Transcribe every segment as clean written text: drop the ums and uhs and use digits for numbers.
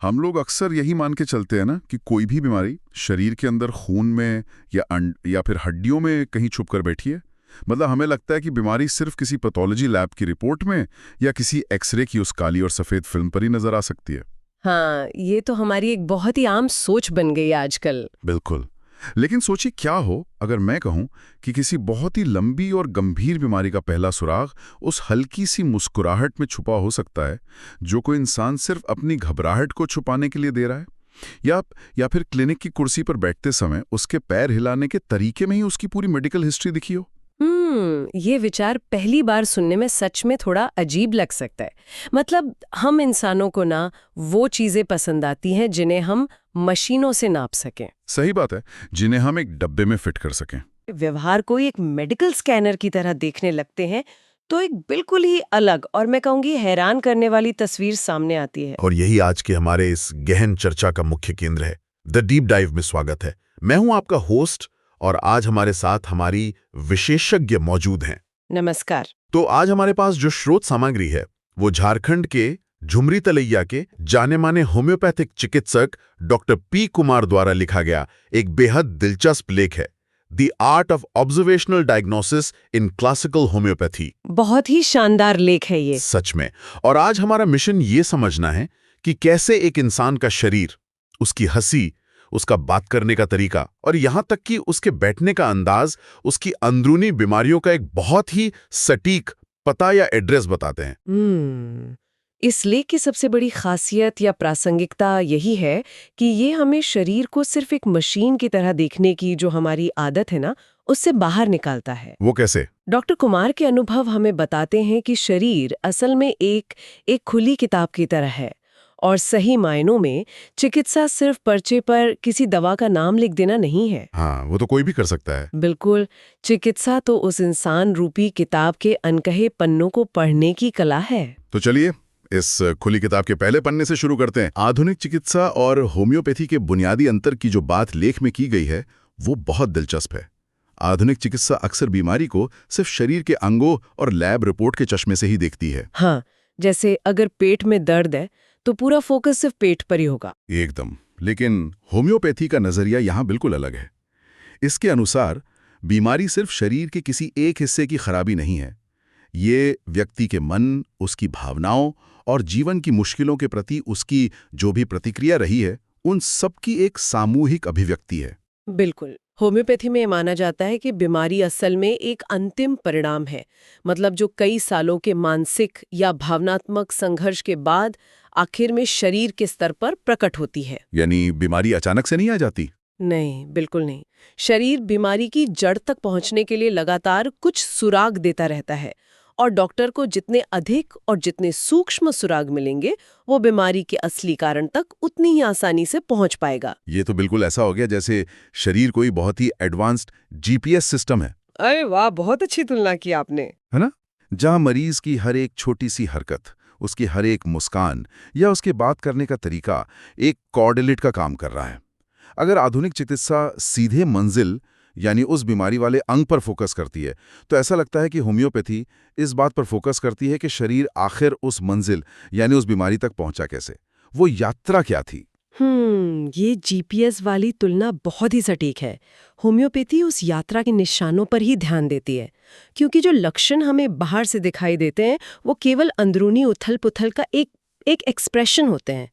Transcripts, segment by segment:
हम लोग अक्सर यही मान के चलते हैं ना कि कोई भी बीमारी शरीर के अंदर खून में या फिर हड्डियों में कहीं छुप कर बैठी है। मतलब हमें लगता है कि बीमारी सिर्फ किसी पैथोलॉजी लैब की रिपोर्ट में या किसी एक्सरे की उस काली और सफ़ेद फिल्म पर ही नजर आ सकती है। हाँ, ये तो हमारी एक बहुत ही आम सोच बन गई है आजकल। बिल्कुल। लेकिन सोचिए क्या हो अगर मैं कहूं कि किसी बहुत ही लंबी और गंभीर बीमारी का पहला सुराग उस हल्की सी मुस्कुराहट में छुपा हो सकता है जो कोई इंसान सिर्फ अपनी घबराहट को छुपाने के लिए दे रहा है, या फिर क्लिनिक की कुर्सी पर बैठते समय उसके पैर हिलाने के तरीके में ही उसकी पूरी मेडिकल हिस्ट्री दिखी हो। ये विचार पहली बार सुनने में सच में थोड़ा अजीब लग सकता है। मतलब हम इंसानों को ना वो चीजें पसंद आती हैं जिन्हें हम मशीनों से नाप सकें। सही बात है, जिन्हें हम एक डब्बे में फिट कर सकें। व्यवहार को एक मेडिकल स्कैनर की तरह देखने लगते हैं तो एक बिल्कुल ही अलग और मैं कहूंगी हैरान करने वाली तस्वीर सामने आती है। और यही आज के हमारे इस गहन चर्चा का मुख्य केंद्र है। द डीप डाइव में स्वागत है। मैं हूं आपका होस्ट और आज हमारे साथ हमारी विशेषज्ञ मौजूद हैं। नमस्कार। तो आज हमारे पास जो स्रोत सामग्री है वो झारखंड के झुमरी तलैया के जाने माने होम्योपैथिक चिकित्सक डॉक्टर पी कुमार द्वारा लिखा गया एक बेहद दिलचस्प लेख है, the art of observational diagnosis in classical homeopathy. बहुत ही शानदार लेख है ये, सच में। और आज हमारा मिशन ये समझना है कि कैसे एक इंसान का शरीर, उसकी हंसी, उसका बात करने का तरीका और यहां तक कि उसके बैठने का अंदाज उसकी अंदरूनी बीमारियों का एक बहुत ही सटीक पता या एड्रेस बताते हैं। इस लेख की सबसे बड़ी खासियत या प्रासंगिकता यही है कि ये हमें शरीर को सिर्फ एक मशीन की तरह देखने की जो हमारी आदत है ना, उससे बाहर निकालता है। वो कैसे? डॉक्टर कुमार के अनुभव हमें बताते हैं कि शरीर असल में एक खुली किताब की तरह है और सही मायनों में चिकित्सा सिर्फ पर्चे पर किसी दवा का नाम लिख देना नहीं है। हाँ, वो तो कोई भी कर सकता है। बिल्कुल, चिकित्सा तो उस इंसान रूपी किताब के अनकहे पन्नों को पढ़ने की कला है। तो चलिए इस खुली किताब के पहले पन्ने से शुरू करते हैं। आधुनिक चिकित्सा और होम्योपैथी के बुनियादी अंतर की जो बात लेख में की गई है वो बहुत दिलचस्प है। आधुनिक चिकित्सा अक्सर बीमारी को सिर्फ शरीर के अंगों और लैब रिपोर्ट के चश्मे से ही देखती है। हाँ, जैसे अगर पेट में दर्द है तो पूरा फोकस सिर्फ पेट पर ही होगा। एकदम। लेकिन होम्योपैथी का नजरिया यहाँ बिल्कुल अलग है। इसके अनुसार बीमारी सिर्फ शरीर के किसी एक हिस्से की खराबी नहीं है, ये व्यक्ति के मन, उसकी भावनाओं और जीवन की मुश्किलों के प्रति उसकी जो भी प्रतिक्रिया रही है उन सब की एक सामूहिक अभिव्यक्ति है। बिल्कुल, होम्योपैथी में माना जाता है कि बीमारी असल में एक अंतिम परिणाम है। मतलब जो कई सालों के मानसिक या भावनात्मक संघर्ष के बाद आखिर में शरीर के स्तर पर प्रकट होती है। यानी बीमारी अचानक से नहीं आ जाती। नहीं, बिल्कुल नहीं। शरीर बीमारी की जड़ तक पहुंचने के लिए लगातार कुछ सुराग देता रहता है और डॉक्टर को जितने अधिक और जितने सूक्ष्म सुराग मिलेंगे वो बीमारी के असली कारण तक उतनी ही आसानी से पहुंच पाएगा। ये तो बिल्कुल ऐसा हो गया जैसे शरीर कोई बहुत ही एडवांस्ड जीपीएस सिस्टम है। अरे वाह, बहुत अच्छी तुलना की आपने। है ना? जहां मरीज की हर एक छोटी सी हरकत, उसकी हर एक मुस्कान या उसके बात करने का तरीका एक कोऑर्डिनेट का काम कर रहा है। अगर आधुनिक चिकित्सा सीधे मंजिल यानी उस बीमारी वाले अंग पर फोकस करती है तो ऐसा लगता है कि होम्योपैथी इस बात पर फोकस करती है कि शरीर आखिर उस मंजिल यानी उस बीमारी तक पहुंचा कैसे, वो यात्रा क्या थी। ये जीपीएस वाली तुलना बहुत ही सटीक है। होम्योपैथी उस यात्रा के निशानों पर ही ध्यान देती है, क्योंकि जो लक्षण हमें बाहर से दिखाई देते हैं वो केवल अंदरूनी उथल-पुथल का एक एक्सप्रेशन होते हैं।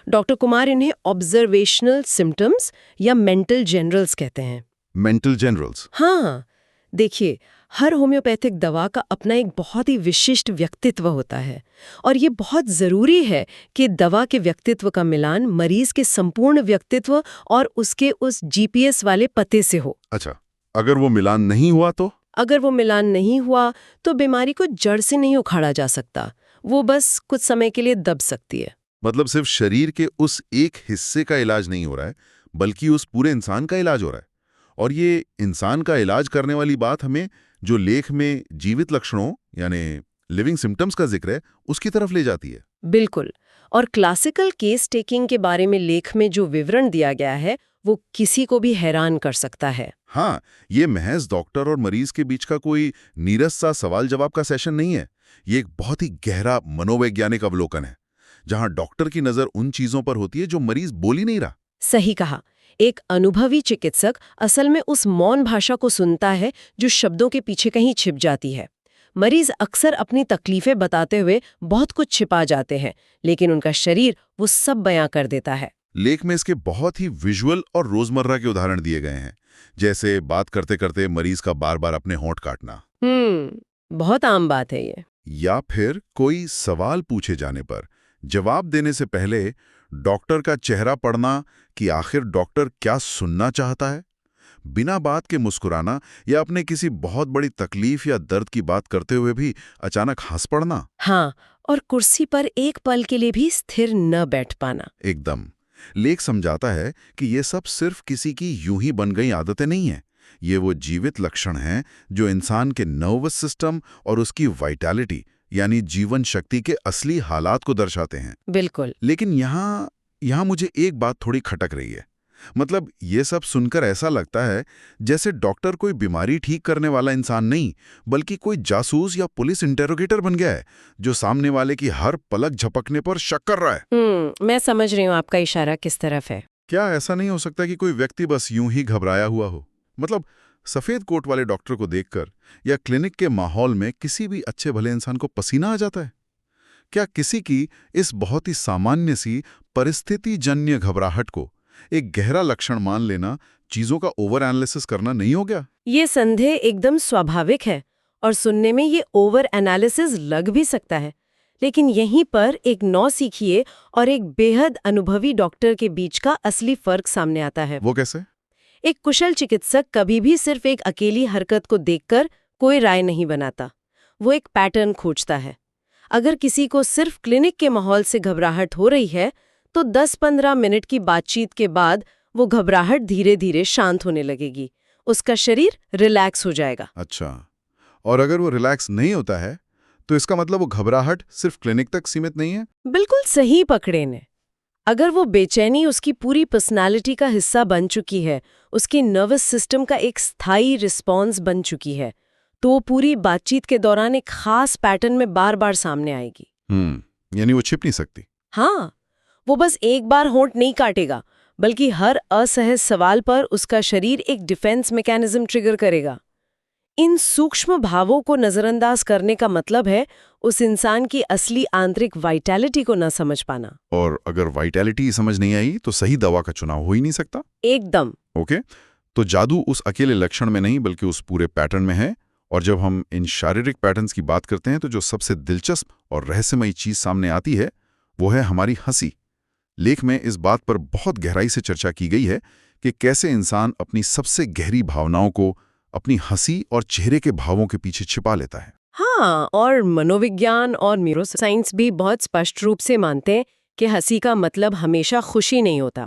डॉक्टर कुमार इन्हें ऑब्जर्वेशनल सिम्टम्स या मेंटल जनरल्स कहते हैं। Mental generals? हाँ, देखिए, हर होम्योपैथिक दवा का अपना एक बहुत ही विशिष्ट व्यक्तित्व होता है और ये बहुत ज़रूरी है कि दवा के व्यक्तित्व का मिलान मरीज के संपूर्ण व्यक्तित्व और उसके उस जीपीएस वाले पते से हो। अच्छा, अगर वो मिलान नहीं हुआ तो? अगर वो मिलान नहीं हुआ तो बीमारी को जड़ से नहीं उखाड़ा जा सकता, वो बस कुछ समय के लिए दब सकती है। मतलब सिर्फ शरीर के उस एक हिस्से का इलाज नहीं हो रहा है बल्कि उस पूरे इंसान का इलाज हो रहा है। और ये इंसान का इलाज करने वाली बात हमें जो लेख में जीवित लक्षणों यानी लिविंग सिम्टम्स का जिक्र है उसकी तरफ ले जाती है। बिल्कुल, और क्लासिकल केस टेकिंग के बारे में लेख में जो विवरण दिया गया है वो किसी को भी हैरान कर सकता है। हाँ, ये महज डॉक्टर और मरीज के बीच का कोई नीरस सा सवाल जवाब का सेशन नहीं है, ये एक बहुत ही गहरा मनोवैज्ञानिक अवलोकन है जहां डॉक्टर की नजर उन चीजों पर होती है जो मरीज बोल ही नहीं रहा। सही कहा। एक अनुभवी चिकित्सक असल में उस मौन भाषा को सुनता है जो शब्दों के पीछे कहीं छिप जाती है। मरीज अक्सर अपनी तकलीफें बताते हुए बहुत कुछ छिपा जाते हैं, लेकिन उनका शरीर वो सब बयां कर देता है। लेख में इसके बहुत ही विजुअल और रोजमर्रा के उदाहरण दिए गए हैं, जैसे बात करते करते मरीज का बार बार अपने होंठ काटना, बहुत आम बात है ये। या फिर कोई सवाल पूछे जाने पर जवाब देने से पहले डॉक्टर का चेहरा पढ़ना कि आखिर डॉक्टर क्या सुनना चाहता है। बिना बात के मुस्कुराना या अपने किसी बहुत बड़ी तकलीफ या दर्द की बात करते हुए भी अचानक हंस पड़ना। हाँ, और कुर्सी पर एक पल के लिए भी स्थिर न बैठ पाना। एकदम। लेख समझाता है कि ये सब सिर्फ किसी की यूं ही बन गई आदतें नहीं हैं। ये वो जीवित लक्षण हैं जो इंसान के नर्वस सिस्टम और उसकी वाइटैलिटी यानी जीवन शक्ति के असली हालात को दर्शाते हैं। बिल्कुल। लेकिन यहाँ मुझे एक बात थोड़ी खटक रही है। मतलब ये सब सुनकर ऐसा लगता है जैसे डॉक्टर कोई बीमारी ठीक करने वाला इंसान नहीं, बल्कि कोई जासूस या पुलिस इंटेरोगेटर बन गया है जो सामने वाले की हर पलक झपकने पर शक कर रहा है। मैं समझ रही हूँ आपका इशारा किस तरफ है। क्या ऐसा नहीं हो सकता कि कोई व्यक्ति बस यूं ही घबराया हुआ हो? मतलब सफेद कोट वाले डॉक्टर को देखकर या क्लिनिक के माहौल में किसी भी अच्छे भले इंसान को पसीना आ जाता है? क्या किसी की इस बहुत ही सामान्य सी परिस्थितिजन्य घबराहट को एक गहरा लक्षण मान लेना चीजों का ओवर एनालिसिस करना नहीं हो गया? ये संदेह एकदम स्वाभाविक है और सुनने में ये ओवर एनालिसिस लग भी सकता है, लेकिन यहीं पर एक नौसीखिए और एक बेहद अनुभवी डॉक्टर के बीच का असली फर्क सामने आता है। वो कैसे? एक कुशल चिकित्सक कभी भी सिर्फ एक अकेली हरकत को देखकर कोई राय नहीं बनाता, वो एक पैटर्न खोजता है। अगर किसी को सिर्फ क्लिनिक के माहौल से घबराहट हो रही है, तो 10-15 मिनट की बातचीत के बाद वो घबराहट धीरे धीरे शांत होने लगेगी, उसका शरीर रिलैक्स हो जाएगा। अच्छा, और अगर वो रिलैक्स नहीं होता है तो इसका मतलब वो घबराहट सिर्फ क्लिनिक तक सीमित नहीं है? बिल्कुल सही पकड़े ने। अगर वो बेचैनी उसकी पूरी पर्सनालिटी का हिस्सा बन चुकी है, उसके नर्वस सिस्टम का एक स्थायी रिस्पॉन्स बन चुकी है, तो वो पूरी बातचीत के दौरान एक खास पैटर्न में बार बार सामने आएगी। यानी वो छिप नहीं सकती। हाँ, वो बस एक बार होंठ नहीं काटेगा, बल्कि हर असहज सवाल पर उसका शरीर एक डिफेंस मैकेनिज्म ट्रिगर करेगा। इन सूक्ष्म भावों को नजरअंदाज करने का मतलब है उस इंसान की असली आंतरिक वाइटैलिटी को न समझ पाना। और अगर वाइटैलिटी समझ नहीं आई तो सही दवा का चुनाव हो ही नहीं सकता। एकदम। ओके, तो जादू उस अकेले लक्षण में नहीं बल्कि उस पूरे पैटर्न में है। और जब हम इन शारीरिक पैटर्न्स की बात करते हैं तो जो सबसे दिलचस्प और रहस्यमयी चीज सामने आती है वो है हमारी हंसी। लेख में इस बात पर बहुत गहराई से चर्चा की गई है कि कैसे इंसान अपनी सबसे गहरी भावनाओं को अपनी हंसी और चेहरे के भावों के पीछे छिपा लेता है। हाँ, और मनोविज्ञान और न्यूरोसाइंस भी बहुत स्पष्ट रूप से मानते हैं कि हंसी का मतलब हमेशा खुशी नहीं होता।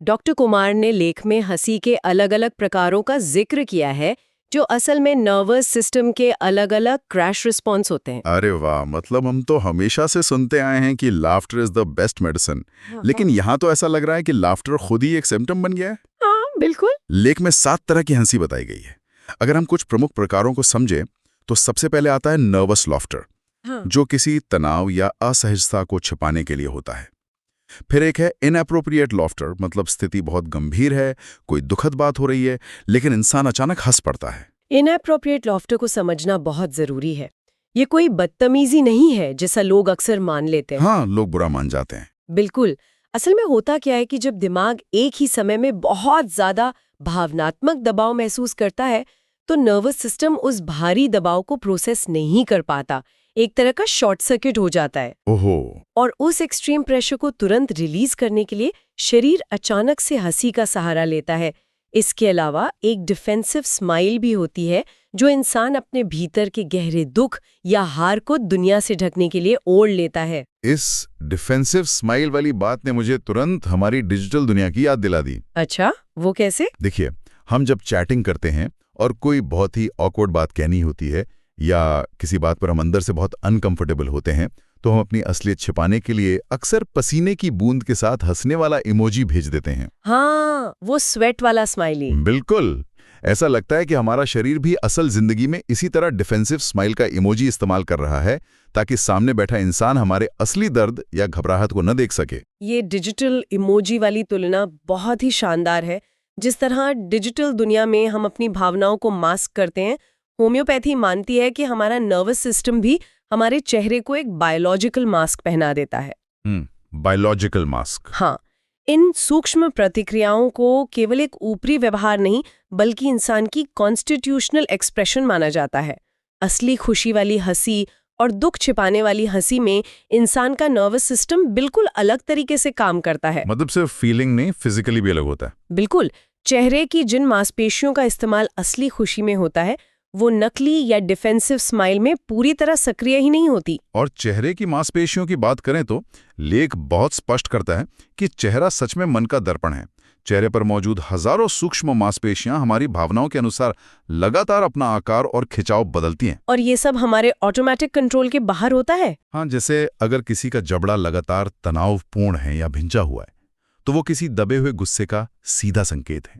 डॉक्टर कुमार ने लेख में हंसी के अलग अलग प्रकारों का जिक्र किया है जो असल में नर्वस सिस्टम के अलग अलग क्रैश रिस्पॉन्स होते हैं। अरे वाह, मतलब हम तो हमेशा से सुनते आए हैं कि laughter is the best medicine, लेकिन यहाँ तो ऐसा लग रहा है कि लाफ्टर खुद ही एक सिम्टम बन गया है। हाँ, बिल्कुल। लेख में 7 तरह की हंसी बताई गई है। अगर हम कुछ प्रमुख प्रकारों को समझें तो सबसे पहले आता है नर्वस लाफ्टर, जो किसी तनाव या असहजता को छिपाने के लिए होता है। फिर एक है इनएप्रोप्रिएट लाफ्टर, मतलब स्थिति बहुत गंभीर है, कोई दुखद बात हो रही है, लेकिन इंसान अचानक हंस पड़ता है। इनएप्रोप्रिएट लाफ्टर को समझना बहुत जरूरी है। ये कोई बदतमीजी नहीं है जैसा लोग अक्सर मान लेते हैं। हाँ, लोग बुरा मान जाते हैं। बिल्कुल। असल में होता क्या है कि जब दिमाग एक ही समय में बहुत ज्यादा भावनात्मक दबाव महसूस करता है तो नर्वस सिस्टम उस भारी दबाव को प्रोसेस नहीं कर पाता, एक तरह का शॉर्ट सर्किट हो जाता है। ओहो। और उस एक्सट्रीम प्रेशर को तुरंत रिलीज करने के लिए शरीर अचानक से हंसी का सहारा लेता है। इसके अलावा एक डिफेंसिव स्माइल भी होती है जो इंसान अपने भीतर के गहरे दुख या हार को दुनिया से ढकने के लिए ओढ़ लेता है। इस डिफेंसिव स्माइल वाली बात ने मुझे तुरंत हमारी डिजिटल दुनिया की याद दिला दी। अच्छा, वो कैसे? देखिए, हम जब चैटिंग करते हैं और कोई बहुत ही ऑकवर्ड बात कहनी होती है या किसी बात पर हम अंदर से बहुत अनकंफर्टेबल होते हैं तो हम अपनी असलियत छिपाने के लिए अक्सर पसीने की बूंद के साथ हंसने वाला इमोजी भेज देते हैं। हाँ, वो स्वेट वाला स्माइली। बिल्कुल। ऐसा लगता है कि हमारा शरीर भी असल जिंदगी में इसी तरह डिफेंसिव स्माइल का इमोजी इस्तेमाल कर रहा है ताकि सामने बैठा इंसान हमारे असली दर्द या घबराहट को न देख सके। ये डिजिटल इमोजी वाली तुलना बहुत ही शानदार है। जिस तरह डिजिटल दुनिया में हम अपनी भावनाओं को मास्क करते हैं, होम्योपैथी मानती है कि हमारा नर्वस सिस्टम भी हमारे चेहरे को एक बायोलॉजिकल मास्क पहना देता है। Biological mask. हाँ, इन सूक्ष्म प्रतिक्रियाओं को केवल एक ऊपरी व्यवहार नहीं बल्कि इंसान की कॉन्स्टिट्यूशनल एक्सप्रेशन माना जाता है। असली खुशी वाली हंसी और दुख छिपाने वाली हंसी में इंसान का नर्वस सिस्टम बिल्कुल अलग तरीके से काम करता है। मतलब सिर्फ फीलिंग नहीं, फिजिकली भी अलग होता है। बिल्कुल। चेहरे की जिन मांसपेशियों का इस्तेमाल असली खुशी में होता है, वो नकली या डिफेंसिव स्माइल में पूरी तरह सक्रिय ही नहीं होती। और चेहरे की मांसपेशियों की बात करें तो लेख बहुत स्पष्ट करता है कि चेहरा सच में मन का दर्पण है। चेहरे पर मौजूद हजारों सूक्ष्म मांसपेशियां हमारी भावनाओं के अनुसार लगातार अपना आकार और खिंचाव बदलती हैं। और ये सब हमारे ऑटोमेटिक कंट्रोल के बाहर होता है। हाँ, जैसे अगर किसी का जबड़ा लगातार तनावपूर्ण है या भिंचा हुआ है तो वो किसी दबे हुए गुस्से का सीधा संकेत है।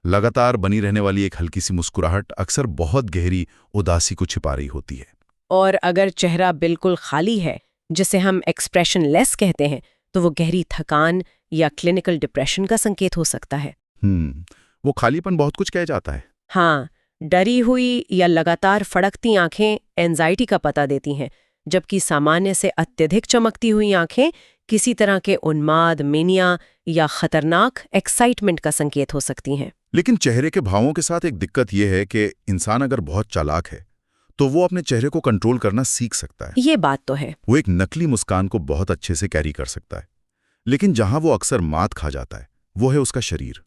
लगातार बनी रहने वाली एक हल्की सी मुस्कुराहट अक्सर बहुत गहरी उदासी को छिपा रही होती है। और अगर चेहरा बिल्कुल खाली है, जिसे हम एक्सप्रेशन लेस कहते हैं, तो वो गहरी थकान या क्लिनिकल डिप्रेशन का संकेत हो सकता है। वो खालीपन बहुत कुछ कह जाता है। हाँ, डरी हुई या लगातार फड़कती आंखें एंजाइटी का पता देती हैं, जबकि सामान्य से अत्यधिक चमकती हुई आंखें किसी तरह के उन्माद, मेनिया या खतरनाक एक्साइटमेंट का संकेत हो सकती हैं। लेकिन चेहरे के भावों के साथ एक दिक्कत यह है कि इंसान अगर बहुत चालाक है तो वो अपने चेहरे को कंट्रोल करना सीख सकता है। ये बात तो है। वो एक नकली मुस्कान को बहुत अच्छे से कैरी कर सकता है। लेकिन जहां वो अक्सर मात खा जाता है वो है उसका शरीर।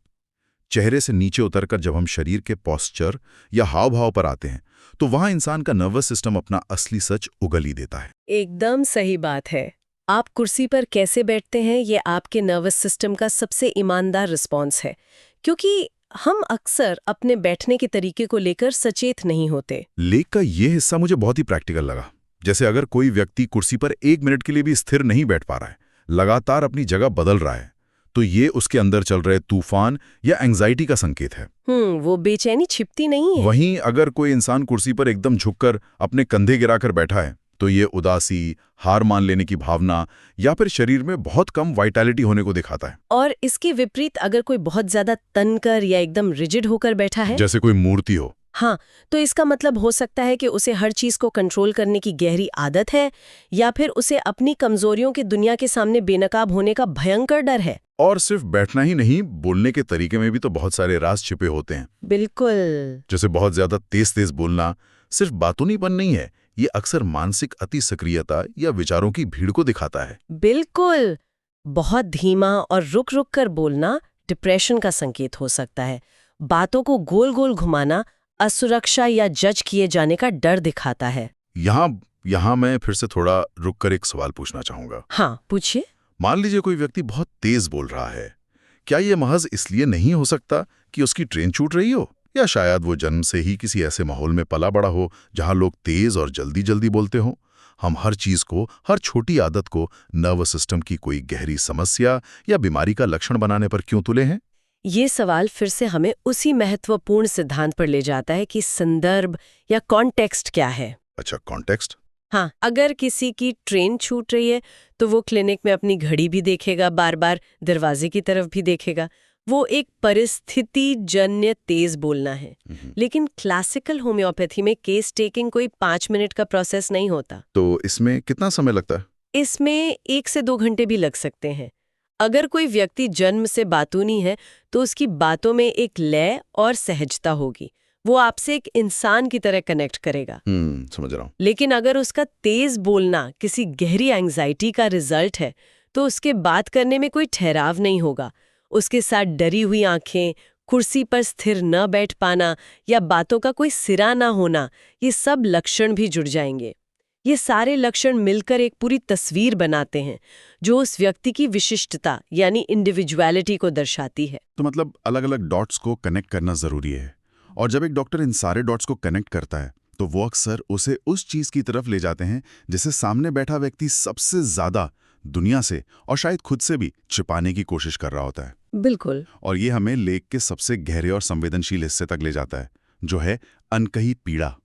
चेहरे से नीचे उतरकर जब हम शरीर के पोस्चर या हाव भाव पर आते हैं तो वहां इंसान का नर्वस सिस्टम अपना असली सच उगल ही देता है। एकदम सही बात है। आप कुर्सी पर कैसे बैठते हैं, ये आपके नर्वस सिस्टम का सबसे ईमानदार रिस्पॉन्स है, क्योंकि हम अक्सर अपने बैठने के तरीके को लेकर सचेत नहीं होते। लेख का ये हिस्सा मुझे बहुत ही प्रैक्टिकल लगा। जैसे अगर कोई व्यक्ति कुर्सी पर 1 मिनट के लिए भी स्थिर नहीं बैठ पा रहा है, लगातार अपनी जगह बदल रहा है, तो ये उसके अंदर चल रहे तूफान या एंजाइटी का संकेत है। वो बेचैनी छिपती नहीं है। वहीं अगर कोई इंसान कुर्सी पर एकदम झुककर अपने कंधे गिराकर बैठा है तो ये उदासी, हार मान लेने की भावना या फिर शरीर में बहुत कम वाइटैलिटी होने को दिखाता है। और इसके विपरीत अगर कोई बहुत ज्यादा तनकर या एकदम रिजिड होकर बैठा है, जैसे कोई मूर्ति हो, हाँ, तो इसका मतलब हो सकता है कि उसे हर चीज को कंट्रोल करने की गहरी आदत है, या फिर उसे अपनी कमजोरियों की दुनिया के सामने बेनकाब होने का भयंकर डर है। और सिर्फ बैठना ही नहीं, बोलने के तरीके में भी तो बहुत सारे राज छिपे होते हैं। बिल्कुल। जैसे बहुत ज्यादा तेज तेज बोलना सिर्फ बातूनीपन नहीं है, ये अक्सर मानसिक अति सक्रियता या विचारों की भीड़ को दिखाता है। बिल्कुल। बहुत धीमा और रुक रुक कर बोलना डिप्रेशन का संकेत हो सकता है। बातों को गोल गोल घुमाना असुरक्षा या जज किए जाने का डर दिखाता है। यहाँ मैं फिर से थोड़ा रुक कर एक सवाल पूछना चाहूंगा। हाँ, पूछिए। मान लीजिए कोई व्यक्ति बहुत तेज बोल रहा है, क्या ये महज इसलिए नहीं हो सकता कि उसकी ट्रेन छूट रही हो, या शायद वो जन्म से ही किसी ऐसे माहौल में पला बड़ा हो जहां लोग तेज और जल्दी जल्दी बोलते हो? हम हर चीज को, हर छोटी आदत को नर्वस सिस्टम की कोई गहरी समस्या या बीमारी का लक्षण बनाने पर क्यों तुले हैं? ये सवाल फिर से हमें उसी महत्वपूर्ण सिद्धांत पर ले जाता है कि संदर्भ या कॉन्टेक्स्ट क्या है। अच्छा, कॉन्टेक्स्ट। हाँ, अगर किसी की ट्रेन छूट रही है तो वो क्लिनिक में अपनी घड़ी भी देखेगा, बार बार दरवाजे की तरफ भी देखेगा। वो एक परिस्थिति जन्य तेज बोलना है। लेकिन क्लासिकल होम्योपैथी में केस टेकिंग कोई 5 मिनट का प्रोसेस नहीं होता। तो इसमें कितना समय लगता है? इसमें 1 से 2 घंटे भी लग सकते हैं। अगर कोई व्यक्ति जन्म से बातूनी है तो उसकी बातों में एक लय और सहजता होगी। वो आपसे एक इंसान की तरह कनेक्ट करेगा। समझ रहा हूँ। लेकिन अगर उसका तेज बोलना किसी गहरी एंग्जाइटी का रिजल्ट है तो उसके बात करने में कोई ठहराव नहीं होगा। उसके साथ डरी हुई आंखें, कुर्सी पर स्थिर न बैठ पाना या बातों का कोई सिरा ना होना, ये सब लक्षण भी जुड़ जाएंगे। ये सारे लक्षण मिलकर एक पूरी तस्वीर बनाते हैं जो उस व्यक्ति की विशिष्टता यानी इंडिविजुअलिटी को दर्शाती है। तो मतलब अलग अलग डॉट्स को कनेक्ट करना जरूरी है, और जब एक डॉक्टर इन सारे डॉट्स को कनेक्ट करता है तो वो अक्सर उसे उस चीज की तरफ ले जाते हैं जिसे सामने बैठा व्यक्ति सबसे ज्यादा दुनिया से और शायद खुद से भी छिपाने की कोशिश कर रहा होता है। बिल्कुल। और ये हमें लेख के सबसे गहरे और संवेदनशील हिस्से तक ले जाता है, जो है अनकही पीड़ा।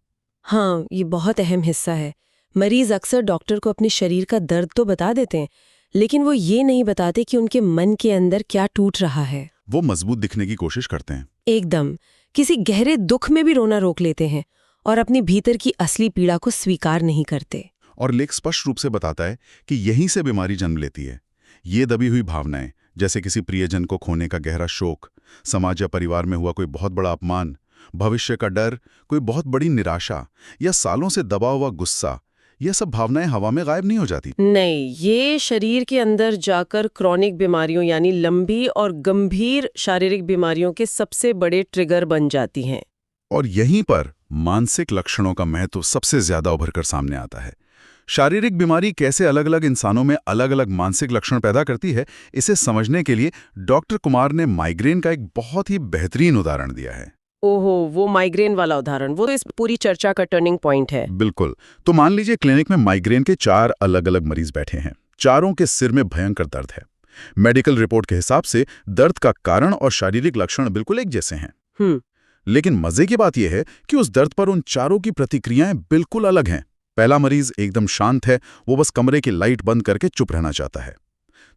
हाँ, ये बहुत अहम हिस्सा है। मरीज अक्सर डॉक्टर को अपने शरीर का दर्द तो बता देते हैं, लेकिन वो ये नहीं बताते कि उनके मन के अंदर क्या टूट रहा है। वो मजबूत दिखने की कोशिश करते हैं। एकदम। किसी गहरे दुख में भी रोना रोक लेते हैं और अपने भीतर की असली पीड़ा को स्वीकार नहीं करते। और लेख स्पष्ट रूप से बताता है कि यहीं से बीमारी जन्म लेती है। ये दबी हुई भावनाएं, जैसे किसी प्रियजन को खोने का गहरा शोक, समाज या परिवार में हुआ कोई बहुत बड़ा अपमान, भविष्य का डर, कोई बहुत बड़ी निराशा या सालों से दबा हुआ गुस्सा, ये सब भावनाएं हवा में गायब नहीं हो जाती। नहीं, ये शरीर के अंदर जाकर क्रॉनिक बीमारियों यानी लंबी और गंभीर शारीरिक बीमारियों के सबसे बड़े ट्रिगर बन जाती हैं। और यहीं पर मानसिक लक्षणों का महत्व सबसे ज्यादा उभरकर सामने आता है। शारीरिक बीमारी कैसे अलग अलग इंसानों में अलग अलग मानसिक लक्षण पैदा करती है, इसे समझने के लिए डॉक्टर कुमार ने माइग्रेन का एक बहुत ही बेहतरीन उदाहरण दिया है। ओहो, वो माइग्रेन वाला उदाहरण, वो तो इस पूरी चर्चा का टर्निंग पॉइंट है। बिल्कुल। तो मान लीजिए क्लिनिक में माइग्रेन के 4 अलग अलग मरीज बैठे हैं। चारों के सिर में भयंकर दर्द है। मेडिकल रिपोर्ट के हिसाब से दर्द का कारण और शारीरिक लक्षण बिल्कुल एक जैसे हैं। लेकिन मजे की बात यह है कि उस दर्द पर उन चारों की प्रतिक्रियाएं बिल्कुल अलग हैं। पहला मरीज एकदम शांत है, वो बस कमरे की लाइट बंद करके चुप रहना चाहता है।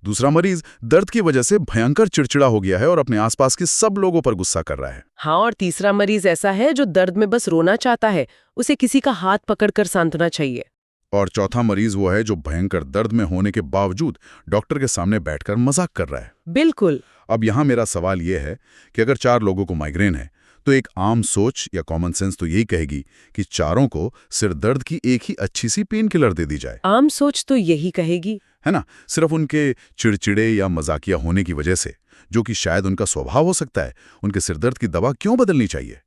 दूसरा मरीज दर्द की वजह से भयंकर चिड़चिड़ा हो गया है और अपने आसपास के सब लोगों पर गुस्सा कर रहा है। हाँ, और तीसरा मरीज ऐसा है जो दर्द में बस रोना चाहता है, उसे किसी का हाथ पकड़कर सांत्वना चाहिए। और चौथा मरीज वो है जो भयंकर दर्द में होने के बावजूद डॉक्टर के सामने बैठकर मजाक कर रहा है। बिल्कुल। अब यहाँ मेरा सवाल ये है कि अगर 4 लोगों को माइग्रेन है, तो एक आम सोच या कॉमन सेंस तो यही कहेगी कि चारों को सिर दर्द की एक ही अच्छी सी पेन किलर दे दी जाए। आम सोच तो यही कहेगी, है ना? सिर्फ उनके चिड़चिड़े या मजाकिया होने की वजह से, जो कि शायद उनका स्वभाव हो सकता है, उनके सिरदर्द की दवा क्यों बदलनी चाहिए?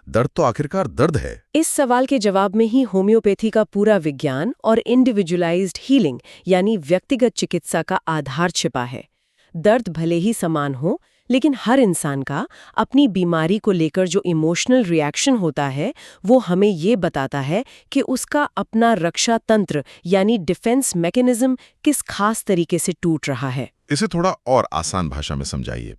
दर्द तो आखिरकार दर्द है। इस सवाल के जवाब में ही होम्योपैथी का पूरा विज्ञान और इंडिविजुअलाइज्ड हीलिंग यानी व्यक्तिगत चिकित्सा का आधार छिपा है। दर्द भले ही समान हो, लेकिन हर इंसान का अपनी बीमारी को लेकर जो इमोशनल रिएक्शन होता है, वो हमें ये बताता है कि उसका अपना रक्षा तंत्र यानी डिफेंस मैकेनिज्म किस खास तरीके से टूट रहा है। इसे थोड़ा और आसान भाषा में समझाइए।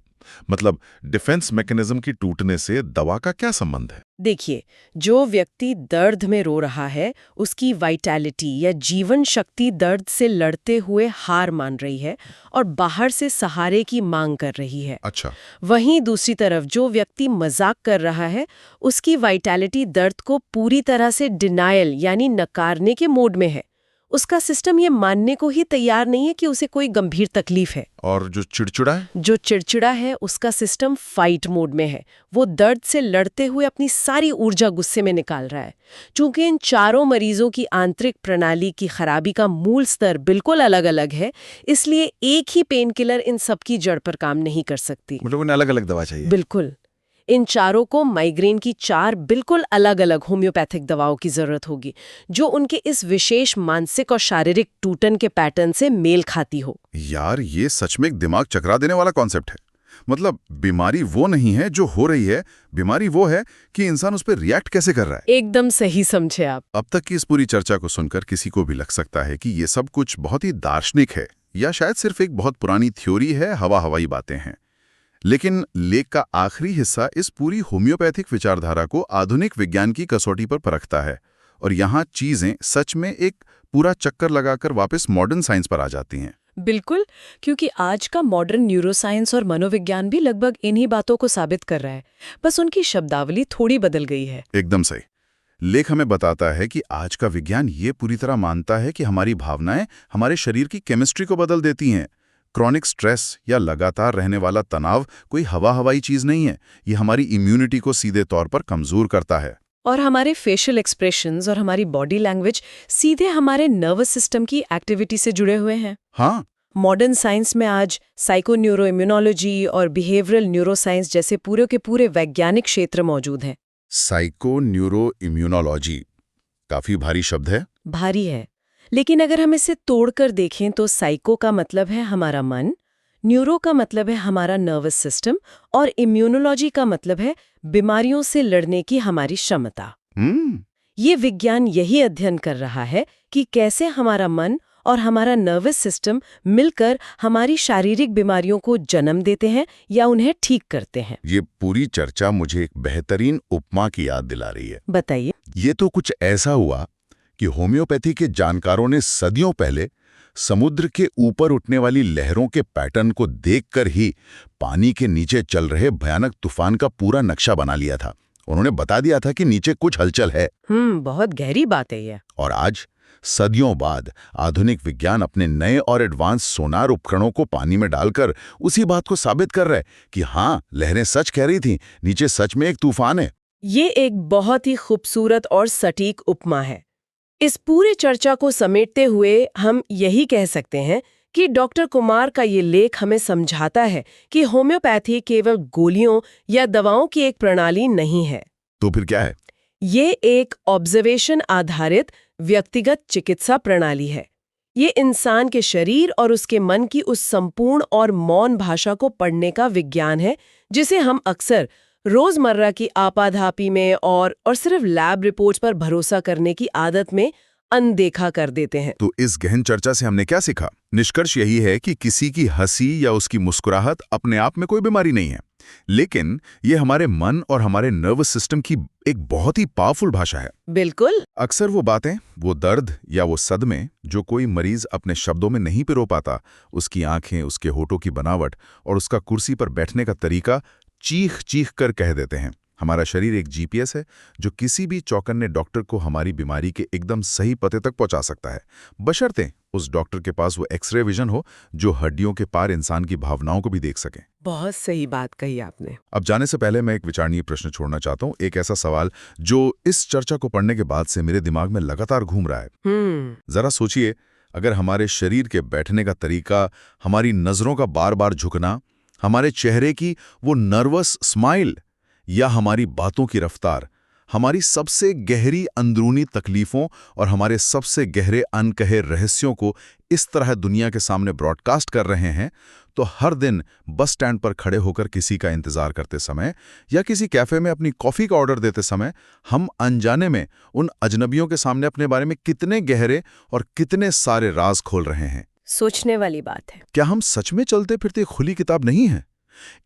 मतलब डिफेंस मैकेनिज्म की टूटने से दवा का क्या संबंध है? देखिए, जो व्यक्ति दर्द में रो रहा है, उसकी वाइटैलिटी या जीवन शक्ति दर्द से लड़ते हुए हार मान रही है और बाहर से सहारे की मांग कर रही है। अच्छा। वहीं दूसरी तरफ जो व्यक्ति मजाक कर रहा है, उसकी वाइटैलिटी दर्द को पूरी तरह से डिनायल यानी नकारने के मोड में है। उसका सिस्टम ये मानने को ही तैयार नहीं है कि उसे कोई गंभीर तकलीफ है। और जो चिड़चिड़ा है? जो चिड़चिड़ा है, उसका सिस्टम फाइट मोड में है। वो दर्द से लड़ते हुए अपनी सारी ऊर्जा गुस्से में निकाल रहा है। चूंकि इन चारों मरीजों की आंतरिक प्रणाली की खराबी का मूल स्तर बिल्कुल अलग-अलग है, इसलिए एक ही पेन किलर इन सबकी जड़ पर काम नहीं कर सकती। मतलब उन्हें अलग-अलग दवा चाहिए? बिल्कुल। इन चारों को माइग्रेन की 4 बिल्कुल अलग-अलग होम्योपैथिक दवाओं की जरूरत होगी, जो उनके इस विशेष मानसिक और शारीरिक टूटन के पैटर्न से मेल खाती हो। यार, ये सच में एक दिमाग चकरा देने वाला कॉन्सेप्ट है। मतलब बीमारी वो नहीं है जो हो रही है, बीमारी वो है कि इंसान उस पर रिएक्ट कैसे कर रहा है। एकदम सही समझे आप। अब तक की इस पूरी चर्चा को सुनकर किसी को भी लग सकता है कि ये सब कुछ बहुत ही दार्शनिक है या शायद सिर्फ एक बहुत पुरानी थ्योरी है, हवाई बातें हैं। लेकिन लेख का आखिरी हिस्सा इस पूरी होम्योपैथिक विचारधारा को आधुनिक विज्ञान की कसौटी पर परखता है और यहाँ चीजें सच में एक पूरा चक्कर लगाकर वापस मॉडर्न साइंस पर आ जाती हैं। बिल्कुल, क्योंकि आज का मॉडर्न न्यूरोसाइंस और मनोविज्ञान भी लगभग इन्हीं बातों को साबित कर रहा है, बस उनकी शब्दावली थोड़ी बदल गई है। एकदम सही। लेख हमें बताता है कि आज का विज्ञान ये पूरी तरह मानता है कि हमारी भावनाएं हमारे शरीर की केमिस्ट्री को बदल देती हैं। क्रॉनिक स्ट्रेस या लगातार रहने वाला तनाव कोई हवाई चीज नहीं है, ये हमारी इम्यूनिटी को सीधे तौर पर कमजोर करता है। और हमारे फेशियल एक्सप्रेशंस और हमारी बॉडी लैंग्वेज सीधे हमारे नर्वस सिस्टम की एक्टिविटी से जुड़े हुए हैं। हाँ, मॉडर्न साइंस में आज साइको न्यूरो इम्यूनोलॉजी और बिहेवियरल न्यूरोसाइंस जैसे पूरे के पूरे वैज्ञानिक क्षेत्र मौजूद हैं। साइको न्यूरो इम्यूनोलॉजी काफी भारी शब्द है। भारी है, लेकिन अगर हम इसे तोड़कर देखें तो साइको का मतलब है हमारा मन, न्यूरो का मतलब है हमारा नर्वस सिस्टम और इम्यूनोलॉजी का मतलब है बीमारियों से लड़ने की हमारी क्षमता। ये विज्ञान यही अध्ययन कर रहा है कि कैसे हमारा मन और हमारा नर्वस सिस्टम मिलकर हमारी शारीरिक बीमारियों को जन्म देते हैं या उन्हें ठीक करते हैं। ये पूरी चर्चा मुझे एक बेहतरीन उपमा की याद दिला रही है। बताइए। ये तो कुछ ऐसा हुआ कि होम्योपैथी के जानकारों ने सदियों पहले समुद्र के ऊपर उठने वाली लहरों के पैटर्न को देखकर ही पानी के नीचे चल रहे भयानक तूफान का पूरा नक्शा बना लिया था। उन्होंने बता दिया था कि नीचे कुछ हलचल है। बहुत गहरी बात है ये। और आज सदियों बाद आधुनिक विज्ञान अपने नए और एडवांस सोनार उपकरणों को पानी में डालकर उसी बात को साबित कर रहा है कि हाँ, लहरें सच कह रही थीं, नीचे सच में एक तूफान है। ये एक बहुत ही खूबसूरत और सटीक उपमा है। इस पूरी चर्चा को समेटते हुए हम यही कह सकते हैं कि डॉक्टर कुमार का ये लेख हमें समझाता है कि होम्योपैथी केवल गोलियों या दवाओं की एक प्रणाली नहीं है। तो फिर क्या है? ये एक ऑब्जर्वेशन आधारित व्यक्तिगत चिकित्सा प्रणाली है। ये इंसान के शरीर और उसके मन की उस संपूर्ण और मौन भाषा को पढ़ने का विज्ञान है, जिसे हम अक्सर रोजमर्रा की आपाधापी में और सिर्फ लैब रिपोर्ट्स पर भरोसा करने की आदत में अनदेखा कर देते हैं। तो इस गहन चर्चा से हमने क्या सीखा? निष्कर्ष यही है कि किसी की हंसी या उसकी मुस्कुराहट अपने आप में कोई बीमारी नहीं है, लेकिन ये हमारे मन और हमारे नर्वस सिस्टम की एक बहुत ही पावरफुल भाषा है। बिल्कुल। अक्सर वो बातें, वो दर्द या वो सदमे जो कोई मरीज अपने शब्दों में नहीं पिरो पाता, उसकी आंखें, उसके होठों की बनावट और उसका कुर्सी पर बैठने का तरीका चीख चीख कर कह देते हैं। हमारा शरीर एक जीपीएस है जो किसी भी चौकन्ने डॉक्टर को हमारी बीमारी के एकदम सही पते तक पहुंचा सकता है, बशर्ते उस डॉक्टर के पास वो एक्सरे विजन हो जो हड्डियों के पार इंसान की भावनाओं को भी देख सके। बहुत सही बात कही आपने। अब जाने से पहले मैं एक विचारणीय प्रश्न छोड़ना चाहता हूँ, एक ऐसा सवाल जो इस चर्चा को पढ़ने के बाद से मेरे दिमाग में लगातार घूम रहा है। जरा सोचिए, अगर हमारे शरीर के बैठने का तरीका, हमारी नजरों का बार बार झुकना, हमारे चेहरे की वो नर्वस स्माइल या हमारी बातों की रफ्तार हमारी सबसे गहरी अंदरूनी तकलीफों और हमारे सबसे गहरे अनकहे रहस्यों को इस तरह दुनिया के सामने ब्रॉडकास्ट कर रहे हैं, तो हर दिन बस स्टैंड पर खड़े होकर किसी का इंतजार करते समय या किसी कैफे में अपनी कॉफी का ऑर्डर देते समय हम अनजाने में उन अजनबियों के सामने अपने बारे में कितने गहरे और कितने सारे राज खोल रहे हैं। सोचने वाली बात है। क्या हम सच में चलते फिरते खुली किताब नहीं हैं?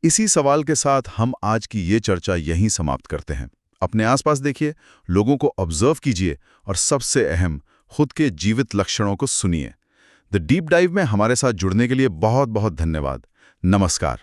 इसी सवाल के साथ हम आज की ये चर्चा यहीं समाप्त करते हैं। अपने आसपास देखिए, लोगों को ऑब्जर्व कीजिए और सबसे अहम, खुद के जीवित लक्षणों को सुनिए। द डीप डाइव में हमारे साथ जुड़ने के लिए बहुत बहुत धन्यवाद। नमस्कार।